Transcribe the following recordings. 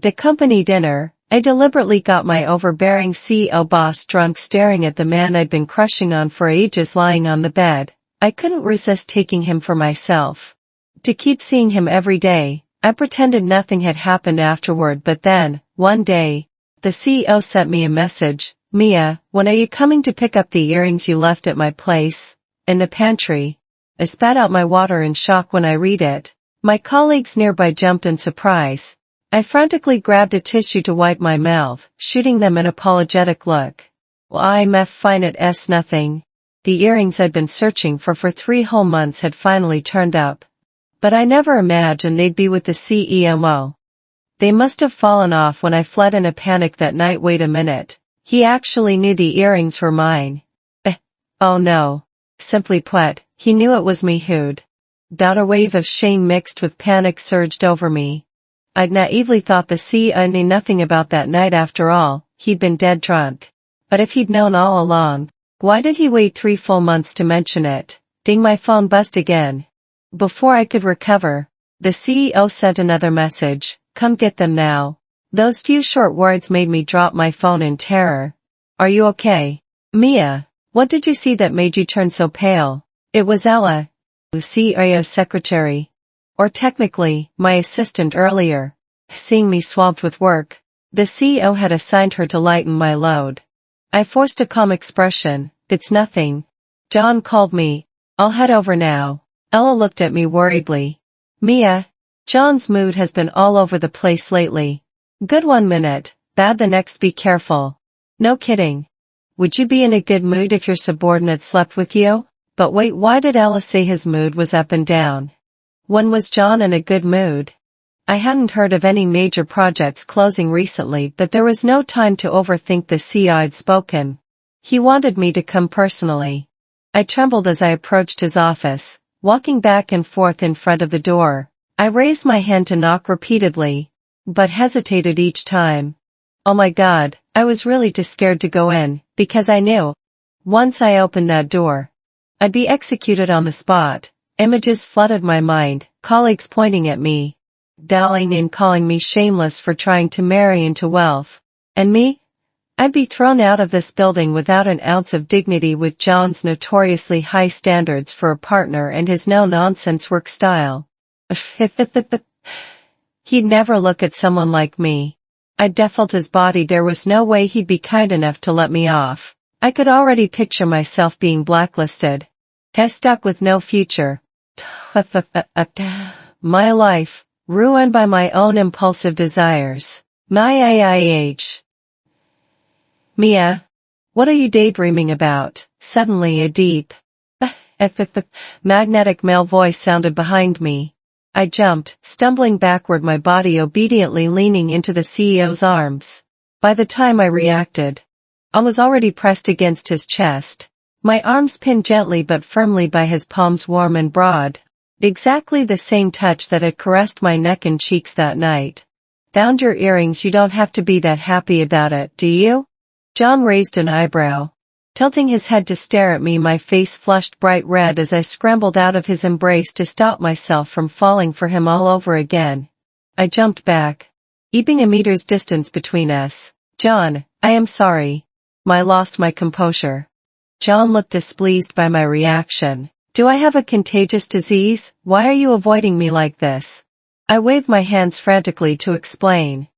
The company dinner, I deliberately got my overbearing CEO boss drunk staring at the man I'd been crushing on for ages lying on the bed. I couldn't resist taking him for myself. To keep seeing him every day, I pretended nothing had happened afterward, but then, one day, the CEO sent me a message. Mia, when are you coming to pick up the earrings you left at my place? In the pantry. I spat out my water in shock when I read it. My colleagues nearby jumped in surprise. I frantically grabbed a tissue to wipe my mouth, shooting them an apologetic look. Well, I'm fine at nothing. The earrings I'd been searching for 3 whole months had finally turned up. But I never imagined they'd be with the CEO. They must have fallen off when I fled in a panic that night. Wait a minute. He actually knew the earrings were mine. Oh no. Simply put, he knew it was me who'd. A wave of shame mixed with panic surged over me. I'd naively thought the CEO knew nothing about that night after all. He'd been dead drunk. But if he'd known all along, why did he wait 3 full months to mention it? Ding, my phone buzzed again. Before I could recover, the CEO sent another message. Come get them now. Those few short words made me drop my phone in terror. Are you okay? Mia, what did you see that made you turn so pale? It was Ella, the CEO's secretary. Or technically, my assistant earlier. Seeing me swamped with work, the CEO had assigned her to lighten my load. I forced a calm expression. It's nothing. John called me. I'll head over now. Ella looked at me worriedly. Mia, John's mood has been all over the place lately. Good 1 minute, bad the next. Be careful. No kidding. Would you be in a good mood if your subordinate slept with you? But wait, why did Ella say his mood was up and down? When was John in a good mood? I hadn't heard of any major projects closing recently, but there was no time to overthink. The CEO had spoken. He wanted me to come personally. I trembled as I approached his office, walking back and forth in front of the door. I raised my hand to knock repeatedly, but hesitated each time. Oh my God, I was really too scared to go in, because I knew, once I opened that door, I'd be executed on the spot. Images flooded my mind, colleagues pointing at me, dallying and calling me shameless for trying to marry into wealth. And me? I'd be thrown out of this building without an ounce of dignity, with John's notoriously high standards for a partner and his no-nonsense work style. He'd never look at someone like me. I'd defiled his body. There was no way he'd be kind enough to let me off. I could already picture myself being blacklisted. Stuck with no future. My life, ruined by my own impulsive desires. My IIH. Mia, what are you daydreaming about? Suddenly a deep, magnetic male voice sounded behind me. I jumped, stumbling backward, my body obediently leaning into the CEO's arms. By the time I reacted, I was already pressed against his chest. My arms pinned gently but firmly by his palms, warm and broad. Exactly the same touch that had caressed my neck and cheeks that night. Found your earrings. You don't have to be that happy about it, do you? John raised an eyebrow, tilting his head to stare at me. My face flushed bright red as I scrambled out of his embrace to stop myself from falling for him all over again. I jumped back, keeping a meter's distance between us. John, I am sorry. I lost my composure. John looked displeased by my reaction. Do I have a contagious disease? Why are you avoiding me like this? I waved my hands frantically to explain.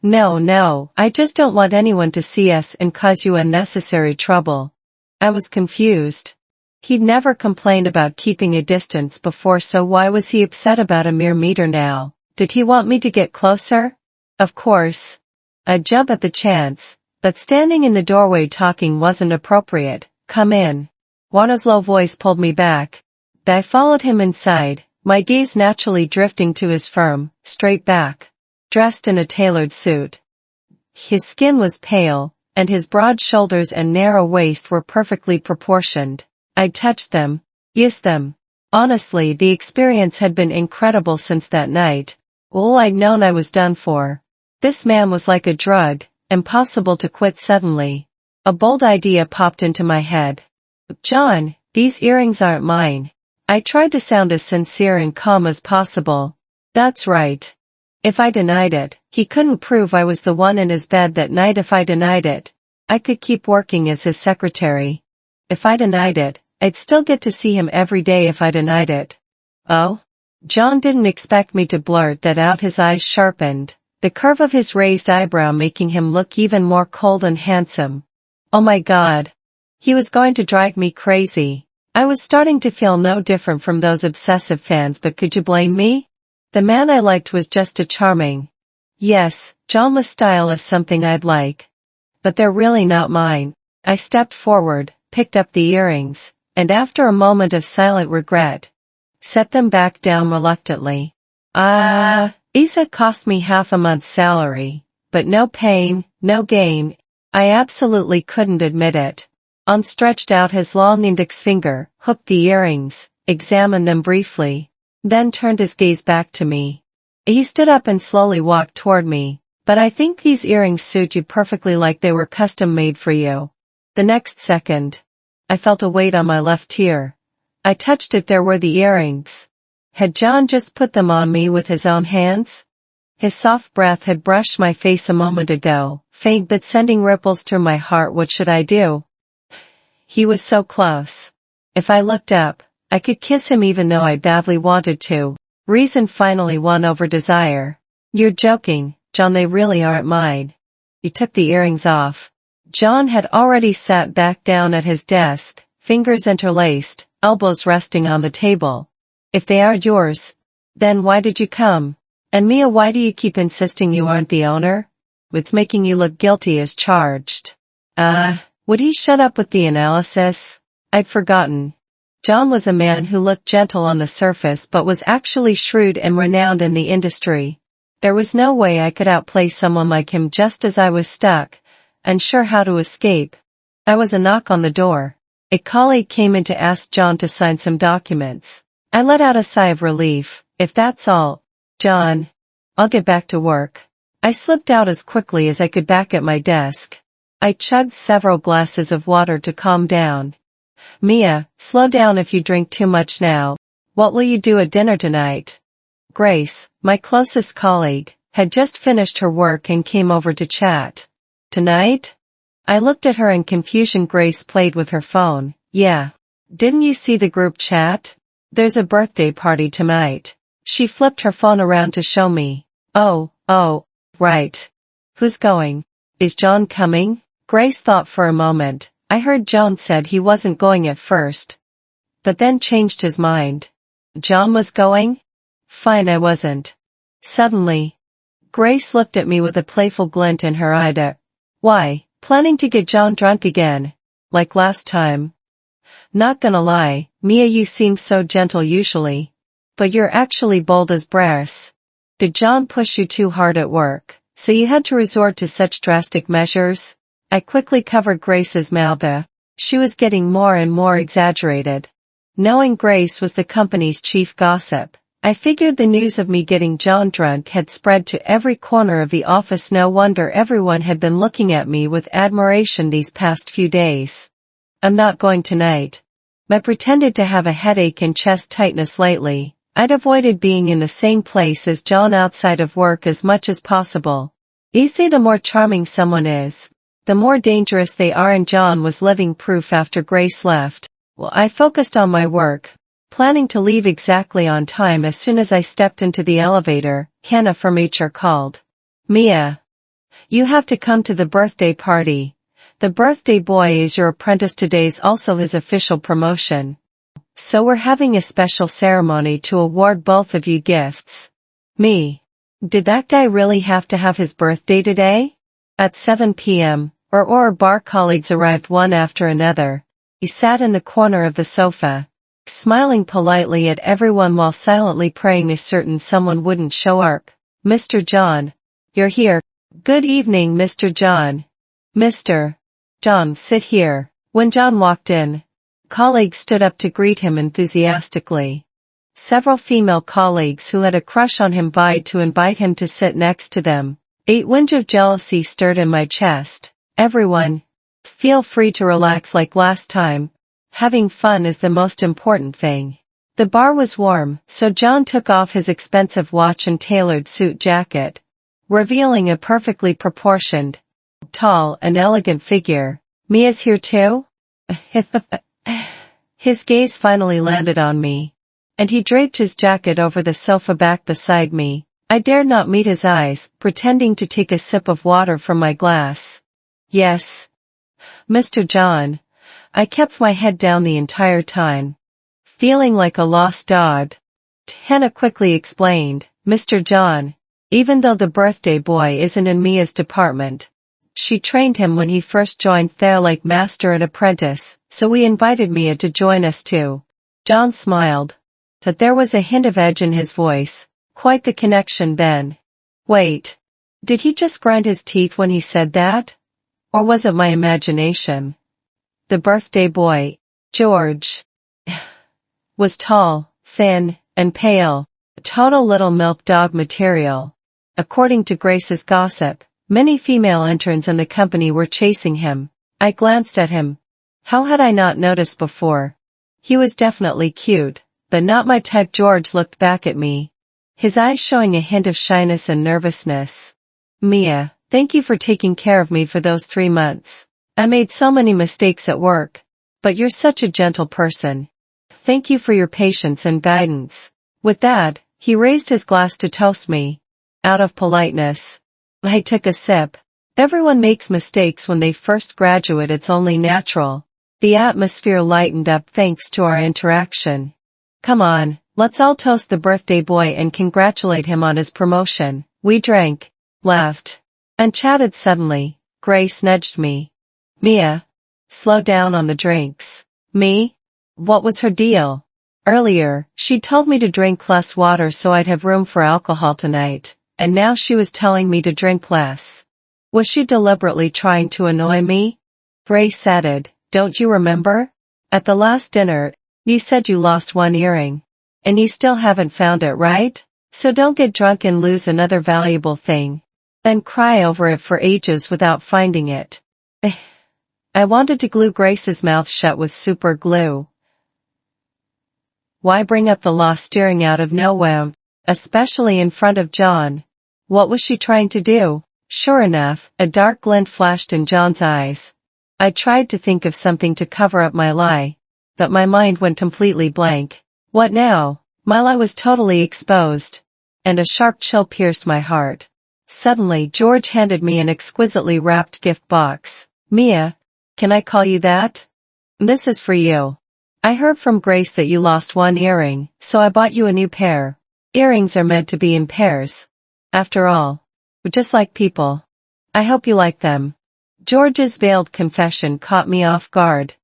No, I just don't want anyone to see us and cause you unnecessary trouble. I was confused. He'd never complained about keeping a distance before, so why was he upset about a mere meter now? Did he want me to get closer? Of course. I'd jump at the chance, but standing in the doorway talking wasn't appropriate. Come in. Juana's low voice pulled me back. I followed him inside, my gaze naturally drifting to his firm, straight back, dressed in a tailored suit. His skin was pale, and his broad shoulders and narrow waist were perfectly proportioned. I'd touched them, used them. Honestly, the experience had been incredible since that night. Well, I'd known I was done for. This man was like a drug, impossible to quit. Suddenly, a bold idea popped into my head. John, these earrings aren't mine. I tried to sound as sincere and calm as possible. That's right. If I denied it, he couldn't prove I was the one in his bed that night. If I denied it, I could keep working as his secretary. If I denied it, I'd still get to see him every day if I denied it. Oh? John didn't expect me to blurt that out. His eyes sharpened, the curve of his raised eyebrow making him look even more cold and handsome. Oh my God. He was going to drive me crazy. I was starting to feel no different from those obsessive fans, but could you blame me? The man I liked was just a charming. Yes, John's style is something I'd like. But they're really not mine. I stepped forward, picked up the earrings, and after a moment of silent regret, set them back down reluctantly. Isa cost me half a month's salary, but no pain, no gain. I absolutely couldn't admit it. On stretched out his long index finger, hooked the earrings, examined them briefly, then turned his gaze back to me. He stood up and slowly walked toward me. But I think these earrings suit you perfectly, like they were custom made for you. The next second, I felt a weight on my left ear. I touched it. There were the earrings. Had John just put them on me with his own hands? His soft breath had brushed my face a moment ago, faint but sending ripples through my heart. What should I do? He was so close. If I looked up, I could kiss him even though I badly wanted to. Reason finally won over desire. You're joking, John, they really aren't mine. He took the earrings off. John had already sat back down at his desk, fingers interlaced, elbows resting on the table. If they aren't yours, then why did you come? And Mia, why do you keep insisting you aren't the owner? It's making you look guilty as charged. Would he shut up with the analysis? I'd forgotten. John was a man who looked gentle on the surface but was actually shrewd and renowned in the industry. There was no way I could outplay someone like him. Just as I was stuck, unsure how to escape, there was a knock on the door. A colleague came in to ask John to sign some documents. I let out a sigh of relief. If that's all, John, I'll get back to work. I slipped out as quickly as I could back at my desk. I chugged several glasses of water to calm down. Mia, slow down if you drink too much now. What will you do at dinner tonight? Grace, my closest colleague, had just finished her work and came over to chat. Tonight? I looked at her in confusion. Grace played with her phone. Yeah. Didn't you see the group chat? There's a birthday party tonight. She flipped her phone around to show me. Oh, right. Who's going? Is John coming? Grace thought for a moment. I heard John said he wasn't going at first, but then changed his mind. John was going? Fine, I wasn't. Suddenly, Grace looked at me with a playful glint in her eye. Why, planning to get John drunk again? Like last time? Not gonna lie, Mia, you seem so gentle usually, but you're actually bold as brass. Did John push you too hard at work, so you had to resort to such drastic measures? I quickly covered Grace's mouth. She was getting more and more exaggerated. Knowing Grace was the company's chief gossip, I figured the news of me getting John drunk had spread to every corner of the office. No wonder everyone had been looking at me with admiration these past few days. I'm not going tonight. I pretended to have a headache and chest tightness lately. I'd avoided being in the same place as John outside of work as much as possible. Easy, the more charming someone is, the more dangerous they are, and John was living proof. After Grace left, I focused on my work, planning to leave exactly on time. As soon as I stepped into the elevator, Hannah from HR called. Mia, you have to come to the birthday party. The birthday boy is your apprentice. Today's also his official promotion. So we're having a special ceremony to award both of you gifts. Me. Did that guy really have to have his birthday today? At 7 p.m., our bar colleagues arrived one after another. He sat in the corner of the sofa, smiling politely at everyone while silently praying a certain someone wouldn't show up. Mr. John, you're here. Good evening, Mr. John. Mr. John, sit here. When John walked in, colleagues stood up to greet him enthusiastically. Several female colleagues who had a crush on him vied to invite him to sit next to them. A twinge of jealousy stirred in my chest. Everyone, feel free to relax like last time. Having fun is the most important thing. The bar was warm, so John took off his expensive watch and tailored suit jacket, revealing a perfectly proportioned, tall and elegant figure. Mia's here too? His gaze finally landed on me, and he draped his jacket over the sofa back beside me. I dared not meet his eyes, pretending to take a sip of water from my glass. Yes, Mr. John. I kept my head down the entire time, feeling like a lost dog. Hannah quickly explained, Mr. John, even though the birthday boy isn't in Mia's department, she trained him when he first joined there like master and apprentice, so we invited Mia to join us too. John smiled, but there was a hint of edge in his voice. Quite the connection then. Wait, did he just grind his teeth when he said that? Or was it my imagination? The birthday boy, George, was tall, thin, and pale, a total little milk dog material. According to Grace's gossip, many female interns in the company were chasing him. I glanced at him. How had I not noticed before? He was definitely cute, but not my type. George looked back at me, his eyes showing a hint of shyness and nervousness. Mia, thank you for taking care of me for those 3 months. I made so many mistakes at work, but you're such a gentle person. Thank you for your patience and guidance. With that, he raised his glass to toast me. Out of politeness, I took a sip. Everyone makes mistakes when they first graduate, it's only natural. The atmosphere lightened up thanks to our interaction. Come on, let's all toast the birthday boy and congratulate him on his promotion. We drank, laughed, and chatted. Suddenly, Grace nudged me. Mia, slow down on the drinks. Me? What was her deal? Earlier, she told me to drink less water so I'd have room for alcohol tonight, and now she was telling me to drink less. Was she deliberately trying to annoy me? Grace added, don't you remember? At the last dinner, you said you lost one earring. And you still haven't found it, right? So don't get drunk and lose another valuable thing, then cry over it for ages without finding it. I wanted to glue Grace's mouth shut with super glue. Why bring up the lost earring out of nowhere, especially in front of John? What was she trying to do? Sure enough, a dark glint flashed in John's eyes. I tried to think of something to cover up my lie, but my mind went completely blank. What now? My lie was totally exposed, and a sharp chill pierced my heart. Suddenly, George handed me an exquisitely wrapped gift box. Mia, can I call you that? This is for you. I heard from Grace that you lost one earring, so I bought you a new pair. Earrings are meant to be in pairs. After all, we're just like people. I hope you like them. George's veiled confession caught me off guard,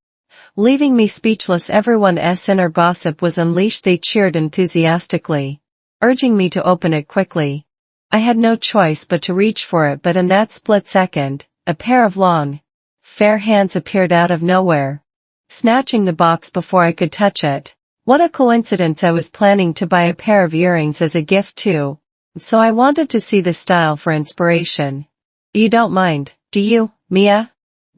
leaving me speechless. Everyone's inner gossip was unleashed. They cheered enthusiastically, urging me to open it quickly. I had no choice but to reach for it, but in that split second, a pair of long, fair hands appeared out of nowhere, snatching the box before I could touch it. What a coincidence. I was planning to buy a pair of earrings as a gift too, so I wanted to see the style for inspiration. You don't mind, do you, Mia?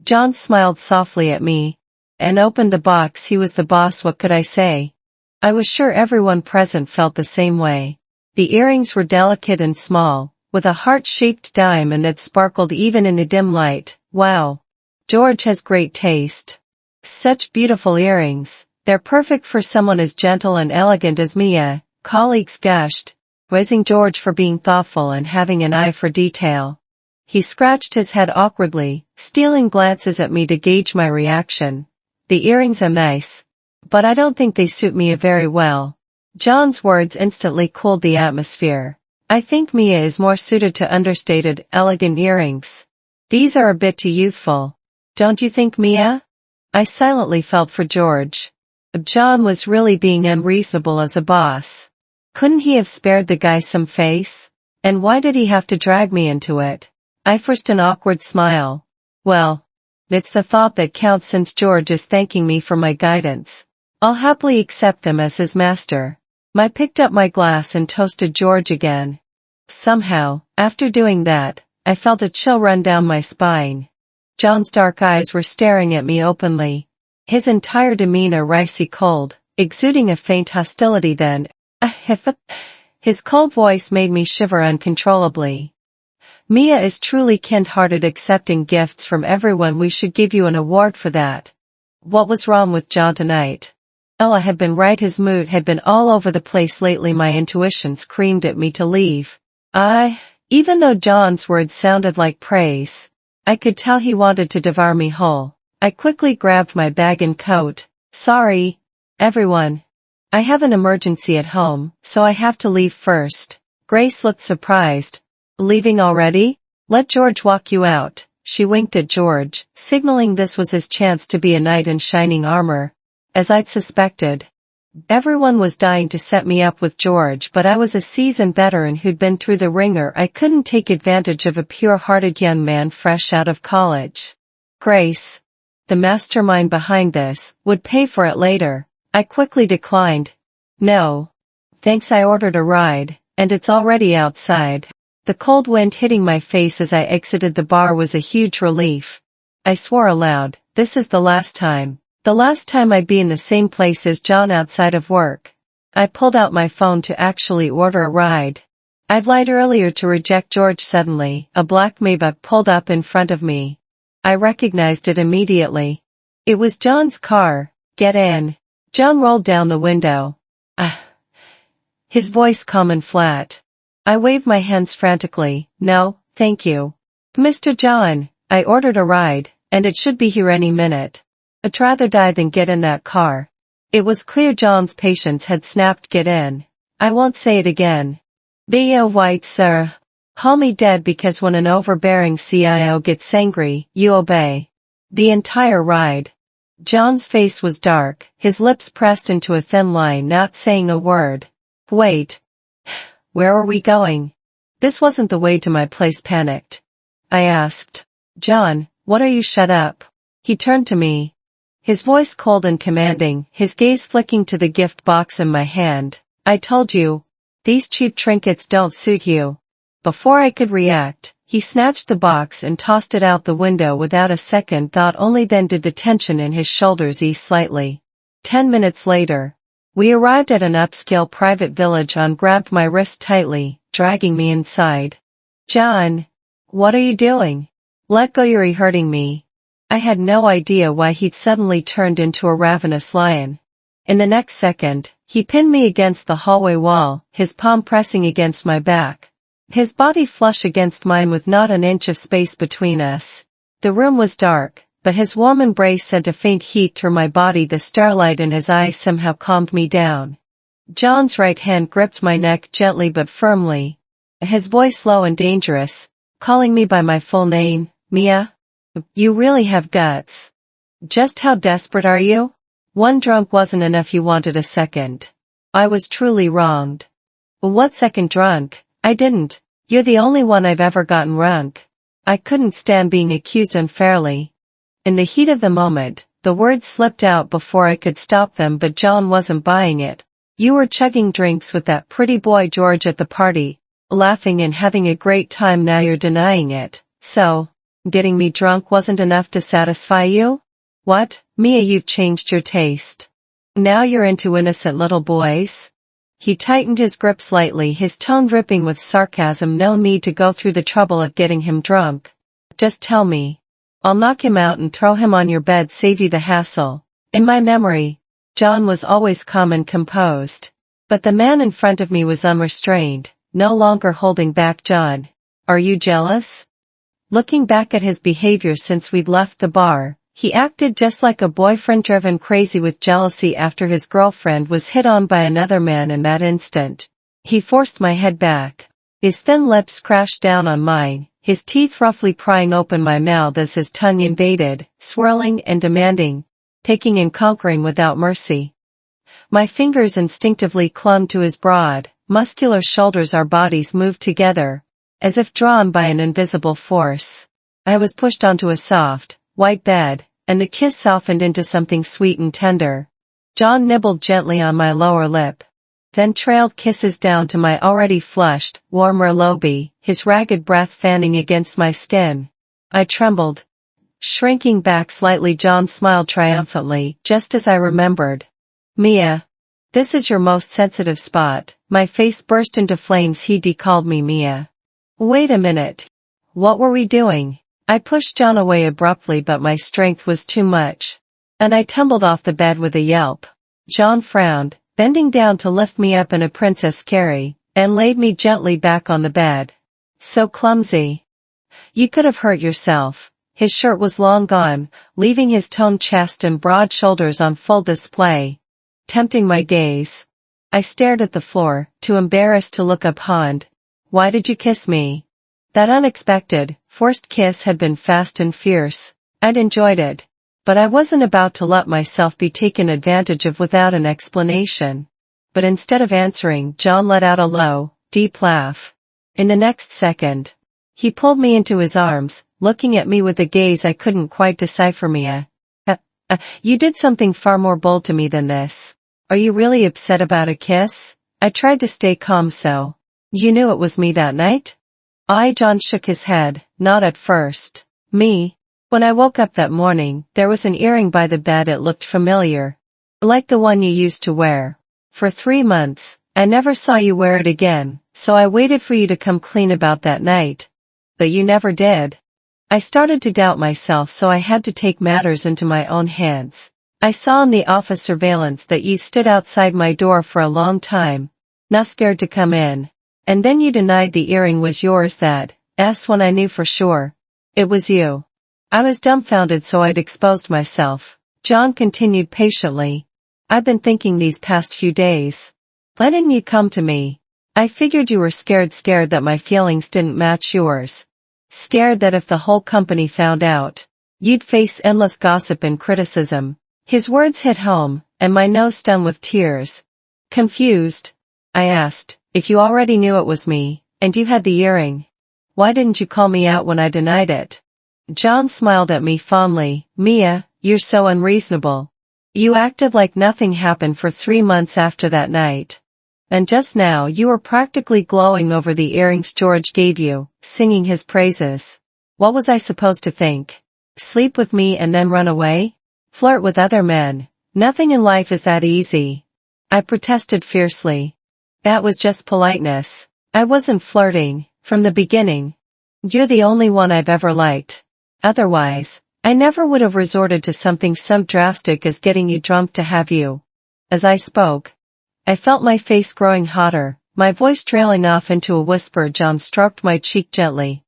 John smiled softly at me and opened the box. He was the boss, what could I say? I was sure everyone present felt the same way. The earrings were delicate and small, with a heart-shaped diamond that sparkled even in the dim light. Wow. George has great taste. Such beautiful earrings. They're perfect for someone as gentle and elegant as Mia. Colleagues gushed, praising George for being thoughtful and having an eye for detail. He scratched his head awkwardly, stealing glances at me to gauge my reaction. The earrings are nice, but I don't think they suit Mia very well. John's words instantly cooled the atmosphere. I think Mia is more suited to understated, elegant earrings. These are a bit too youthful. Don't you think, Mia? I silently felt for George. John was really being unreasonable as a boss. Couldn't he have spared the guy some face? And why did he have to drag me into it? I forced an awkward smile. Well, it's the thought that counts. Since George is thanking me for my guidance, I'll happily accept them as his master. I picked up my glass and toasted George again. Somehow, after doing that, I felt a chill run down my spine. John's dark eyes were staring at me openly, his entire demeanor icy cold. exuding a faint hostility then. His cold voice made me shiver uncontrollably. Mia is truly kind-hearted, accepting gifts from everyone. We should give you an award for that. What was wrong with John tonight? Ella had been right, his mood had been all over the place lately. My intuition screamed at me to leave. Even though John's words sounded like praise, I could tell he wanted to devour me whole. I quickly grabbed my bag and coat. Sorry, everyone. I have an emergency at home, so I have to leave first. Grace looked surprised. Leaving already? Let George walk you out. She winked at George, signaling this was his chance to be a knight in shining armor. As I'd suspected. Everyone was dying to set me up with George, but I was a seasoned veteran who'd been through the ringer. I couldn't take advantage of a pure-hearted young man fresh out of college. Grace, the mastermind behind this, would pay for it later. I quickly declined. No. Thanks, I ordered a ride, and it's already outside. The cold wind hitting my face as I exited the bar was a huge relief. I swore aloud, this is the last time. The last time I'd be in the same place as John outside of work. I pulled out my phone to actually order a ride. I'd lied earlier to reject George. Suddenly, a black Maybach pulled up in front of me. I recognized it immediately. It was John's car. Get in. John rolled down the window. His voice calm and flat. I waved my hands frantically. No, thank you. Mr. John, I ordered a ride, and it should be here any minute. I'd rather die than get in that car. It was clear John's patience had snapped. Get in. I won't say it again. Be white, sir. Call me dead, because when an overbearing CIO gets angry, you obey. The entire ride. John's face was dark, his lips pressed into a thin line, not saying a word. Wait. Where are we going? This wasn't the way to my place. Panicked. I asked. John, what are you? Shut up. He turned to me. His voice cold and commanding, his gaze flicking to the gift box in my hand. I told you. These cheap trinkets don't suit you. Before I could react, he snatched the box and tossed it out the window without a second thought. Only then did the tension in his shoulders ease slightly. 10 minutes later, we arrived at an upscale private village. John grabbed my wrist tightly, dragging me inside. John, what are you doing? Let go, you're hurting me. I had no idea why he'd suddenly turned into a ravenous lion. In the next second, he pinned me against the hallway wall, his palm pressing against my back. His body flush against mine with not an inch of space between us. The room was dark, but his warm embrace sent a faint heat through my body. The starlight in his eyes somehow calmed me down. John's right hand gripped my neck gently but firmly. His voice low and dangerous, calling me by my full name. Mia? You really have guts. Just how desperate are you? One drunk wasn't enough, you wanted a second. I was truly wronged. What second drunk? I didn't. You're the only one I've ever gotten drunk. I couldn't stand being accused unfairly. In the heat of the moment, the words slipped out before I could stop them, but John wasn't buying it. You were chugging drinks with that pretty boy George at the party, laughing and having a great time. Now you're denying it. So, getting me drunk wasn't enough to satisfy you? What, Mia, you've changed your taste. Now you're into innocent little boys? He tightened his grip slightly, his tone dripping with sarcasm. No need to go through the trouble of getting him drunk. Just tell me. I'll knock him out and throw him on your bed, save you the hassle. In my memory, John was always calm and composed. But the man in front of me was unrestrained, no longer holding back. John, are you jealous? Looking back at his behavior since we'd left the bar, he acted just like a boyfriend driven crazy with jealousy after his girlfriend was hit on by another man. In that instant, he forced my head back. His thin lips crashed down on mine, his teeth roughly prying open my mouth as his tongue invaded, swirling and demanding, taking and conquering without mercy. My fingers instinctively clung to his broad, muscular shoulders. Our bodies moved together, as if drawn by an invisible force. I was pushed onto a soft, white bed, and the kiss softened into something sweet and tender. John nibbled gently on my lower lip, then trailed kisses down to my already flushed, warmer lobby, his ragged breath fanning against my skin. I trembled, shrinking back slightly. John smiled triumphantly, just as I remembered. Mia, This is your most sensitive spot. My face burst into flames. He called me Mia. Wait a minute. What were we doing? I pushed John away abruptly, but my strength was too much, and I tumbled off the bed with a yelp. John frowned, bending down to lift me up in a princess carry, and laid me gently back on the bed. So clumsy. You could have hurt yourself. His shirt was long gone, leaving his toned chest and broad shoulders on full display, tempting my gaze. I stared at the floor, too embarrassed to look up. Why did you kiss me? That unexpected, forced kiss had been fast and fierce. I'd enjoyed it, but I wasn't about to let myself be taken advantage of without an explanation. But instead of answering, John let out a low, deep laugh. In the next second, he pulled me into his arms, looking at me with a gaze I couldn't quite decipher. Mia. You did something far more bold to me than this. Are you really upset about a kiss? I tried to stay calm. So, you knew it was me that night? John shook his head. Not at first. Me? When I woke up that morning, there was an earring by the bed. It looked familiar. Like the one you used to wear. For 3 months, I never saw you wear it again, so I waited for you to come clean about that night. But you never did. I started to doubt myself, so I had to take matters into my own hands. I saw in the office surveillance that you stood outside my door for a long time, not scared to come in. And then you denied the earring was yours. That's when I knew for sure. It was you. I was dumbfounded, so I'd exposed myself. John continued patiently. I've been thinking these past few days. Why didn't you come to me? I figured you were scared that my feelings didn't match yours. Scared that if the whole company found out, you'd face endless gossip and criticism. His words hit home, and my nose stung with tears. Confused, I asked, if you already knew it was me, and you had the earring, why didn't you call me out when I denied it? John smiled at me fondly. Mia, you're so unreasonable. You acted like nothing happened for 3 months after that night. And just now you were practically glowing over the earrings George gave you, singing his praises. What was I supposed to think? Sleep with me and then run away? Flirt with other men? Nothing in life is that easy. I protested fiercely. That was just politeness. I wasn't flirting, from the beginning. You're the only one I've ever liked. Otherwise, I never would have resorted to something so drastic as getting you drunk to have you. As I spoke, I felt my face growing hotter, my voice trailing off into a whisper. John stroked my cheek gently.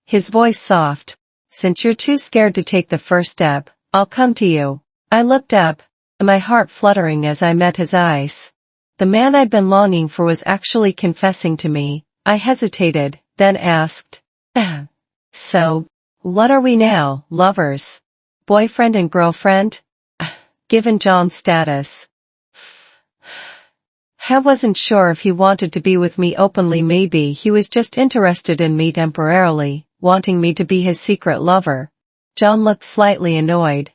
His voice soft. Since you're too scared to take the first step, I'll come to you. I looked up, my heart fluttering as I met his eyes. The man I'd been longing for was actually confessing to me. I hesitated, then asked, So, what are we now, lovers? Boyfriend and girlfriend? Given John's status, I wasn't sure if he wanted to be with me openly. Maybe he was just interested in me temporarily, wanting me to be his secret lover. John looked slightly annoyed,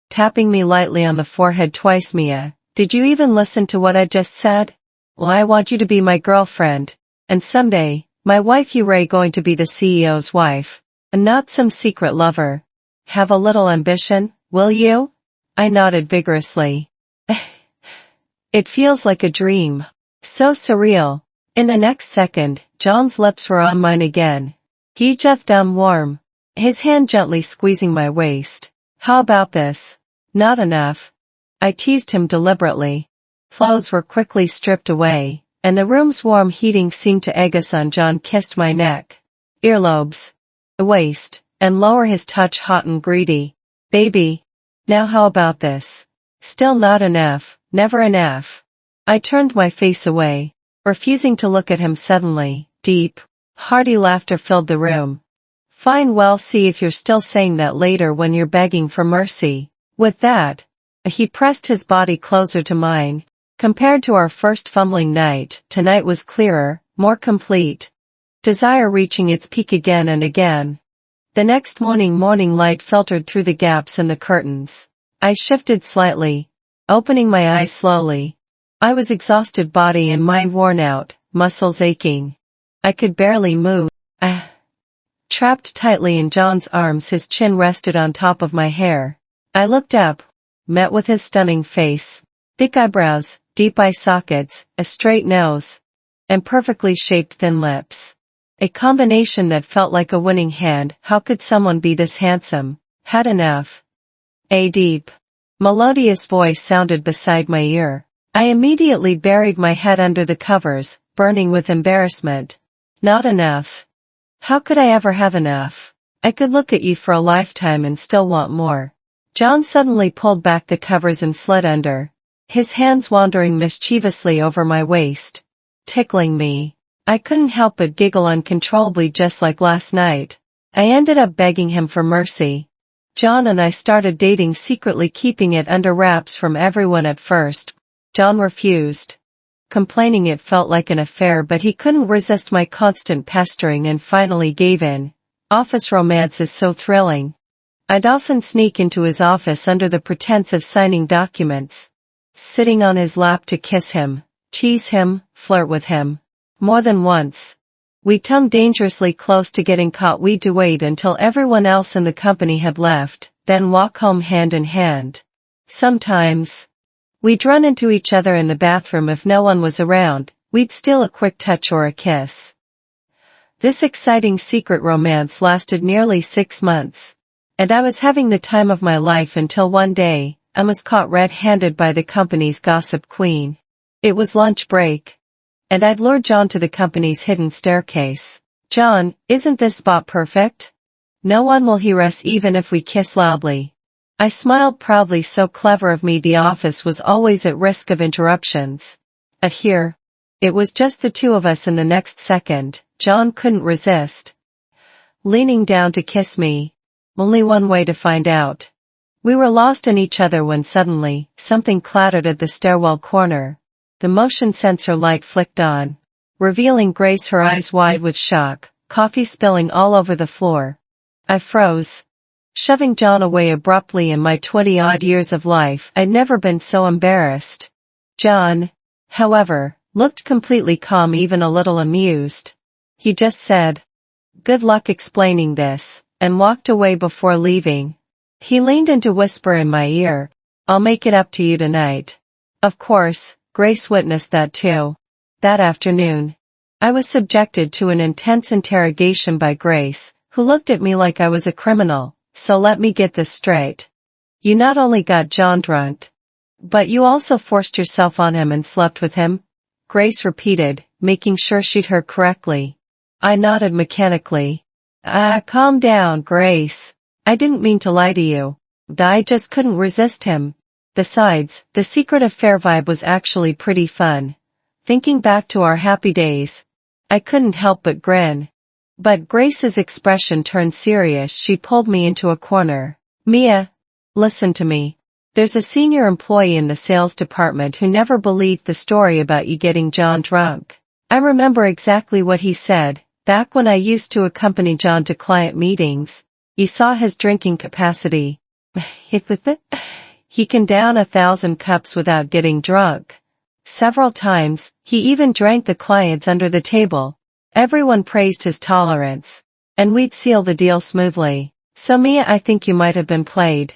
tapping me lightly on the forehead twice. Mia, did you even listen to what I just said? Well, I want you to be my girlfriend, and someday, my wife. You're going to be the CEO's wife, and not some secret lover. Have a little ambition, will you? I nodded vigorously. It feels like a dream. So surreal. In the next second, John's lips were on mine again. He just warm, his hand gently squeezing my waist. How about this? Not enough? I teased him deliberately. Clothes were quickly stripped away, and the room's warm heating seemed to egg us on. John kissed my neck, earlobes, waist, and lower, his touch hot and greedy. Baby, now how about this? Still not enough, never enough. I turned my face away, refusing to look at him. Suddenly, deep, hearty laughter filled the room. Fine, well, see if you're still saying that later when you're begging for mercy. With that, he pressed his body closer to mine. Compared to our first fumbling night, tonight was clearer, more complete. Desire reaching its peak again and again. The next morning light filtered through the gaps in the curtains. I shifted slightly, opening my eyes slowly. I was exhausted, body and mind worn out, muscles aching. I could barely move. Trapped tightly in John's arms, his chin rested on top of my hair. I looked up, met with his stunning face. Thick eyebrows, deep eye sockets, a straight nose, and perfectly shaped thin lips. A combination that felt like a winning hand. How could someone be this handsome? Had enough. A deep, melodious voice sounded beside my ear. I immediately buried my head under the covers, burning with embarrassment. Not enough. How could I ever have enough? I could look at you for a lifetime and still want more. John suddenly pulled back the covers and slid under, his hands wandering mischievously over my waist, tickling me. I couldn't help but giggle uncontrollably, just like last night. I ended up begging him for mercy. John and I started dating, secretly keeping it under wraps from everyone at first. John refused, complaining it felt like an affair, but he couldn't resist my constant pestering and finally gave in. Office romance is so thrilling. I'd often sneak into his office under the pretense of signing documents, sitting on his lap to kiss him, tease him, flirt with him. More than once, we'd come dangerously close to getting caught. We'd wait until everyone else in the company had left, then walk home hand in hand. Sometimes, we'd run into each other in the bathroom. If no one was around, we'd steal a quick touch or a kiss. This exciting secret romance lasted nearly 6 months, and I was having the time of my life until one day, I was caught red-handed by the company's gossip queen. It was lunch break, and I'd lured John to the company's hidden staircase. "John, isn't this spot perfect? No one will hear us even if we kiss loudly." I smiled proudly. So clever of me. The office was always at risk of interruptions. But here, it was just the two of us, and the next second, John couldn't resist, leaning down to kiss me. Only one way to find out. We were lost in each other when suddenly, something clattered at the stairwell corner. The motion sensor light flicked on, revealing Grace, her eyes wide with shock, coffee spilling all over the floor. I froze, shoving John away abruptly. In my 20-odd years of life, I'd never been so embarrassed. John, however, looked completely calm, even a little amused. He just said, "Good luck explaining this," and walked away. Before leaving, he leaned in to whisper in my ear, "I'll make it up to you tonight." Of course, Grace witnessed that too. That afternoon, I was subjected to an intense interrogation by Grace, who looked at me like I was a criminal. "So let me get this straight. You not only got John drunk, but you also forced yourself on him and slept with him?" Grace repeated, making sure she'd heard correctly. I nodded mechanically. Calm down, Grace. I didn't mean to lie to you. I just couldn't resist him. Besides, the secret affair vibe was actually pretty fun. Thinking back to our happy days, I couldn't help but grin. But Grace's expression turned serious. She pulled me into a corner. "Mia, listen to me. There's a senior employee in the sales department who never believed the story about you getting John drunk. I remember exactly what he said. Back when I used to accompany John to client meetings, he saw his drinking capacity. He can down 1,000 cups without getting drunk. Several times, he even drank the clients under the table. Everyone praised his tolerance, and we'd seal the deal smoothly. So Mia, I think you might have been played.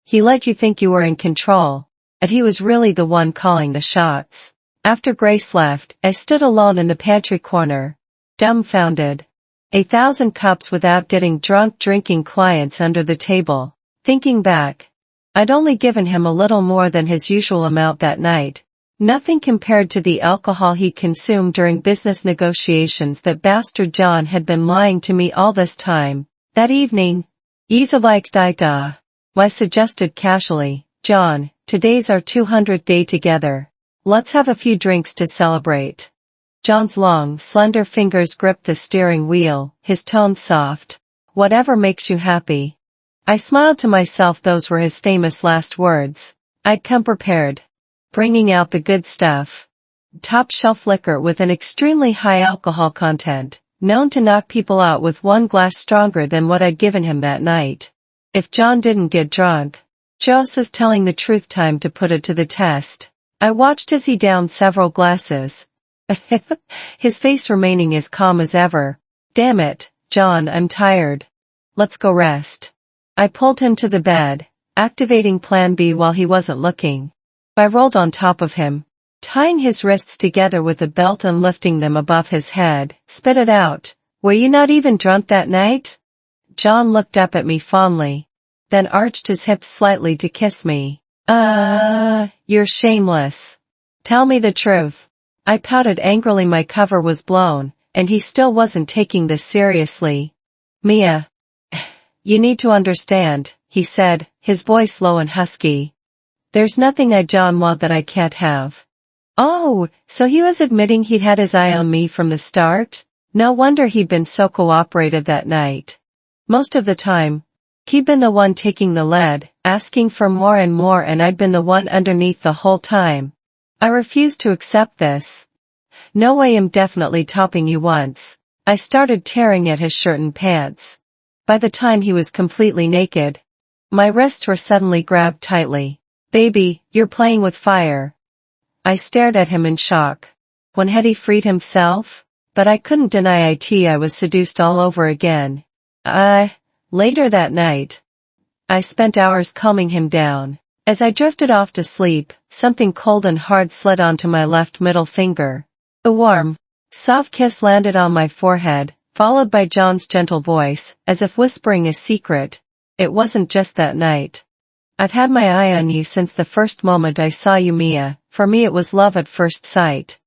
He let you think you were in control, and he was really the one calling the shots." After Grace left, I stood alone in the pantry corner, dumbfounded. 1,000 cups without getting drunk, drinking clients under the table. Thinking back, I'd only given him a little more than his usual amount that night. Nothing compared to the alcohol he consumed during business negotiations. That bastard John had been lying to me all this time. That evening, I suggested casually, "John, today's our 200th day together. Let's have a few drinks to celebrate." John's long, slender fingers gripped the steering wheel, his tone soft. "Whatever makes you happy." I smiled to myself. Those were his famous last words. I'd come prepared, bringing out the good stuff. Top shelf liquor with an extremely high alcohol content, known to knock people out with one glass stronger than what I'd given him that night. If John didn't get drunk, Joss was telling the truth. Time to put it to the test. I watched as he downed several glasses, his face remaining as calm as ever. "Damn it, John, I'm tired. Let's go rest." I pulled him to the bed, activating Plan B while he wasn't looking. I rolled on top of him, tying his wrists together with a belt and lifting them above his head. Spit it out. Were you not even drunk that night? John looked up at me fondly, then arched his hips slightly to kiss me. You're shameless. Tell me the truth. I pouted angrily. My cover was blown, and he still wasn't taking this seriously. Mia. You need to understand, he said, his voice low and husky. There's nothing I John want that I can't have. Oh, so he was admitting he'd had his eye on me from the start? No wonder he'd been so cooperative that night. Most of the time, he'd been the one taking the lead, asking for more and more, and I'd been the one underneath the whole time. I refused to accept this. No way, I'm definitely topping you once. I started tearing at his shirt and pants. By the time he was completely naked, my wrists were suddenly grabbed tightly. Baby, you're playing with fire. I stared at him in shock. When had he freed himself? But I couldn't deny I was seduced all over again. Later that night, I spent hours calming him down. As I drifted off to sleep, something cold and hard slid onto my left middle finger. A warm, soft kiss landed on my forehead, followed by John's gentle voice, as if whispering a secret. It wasn't just that night. I'd had my eye on you since the first moment I saw you, Mia. For me it was love at first sight.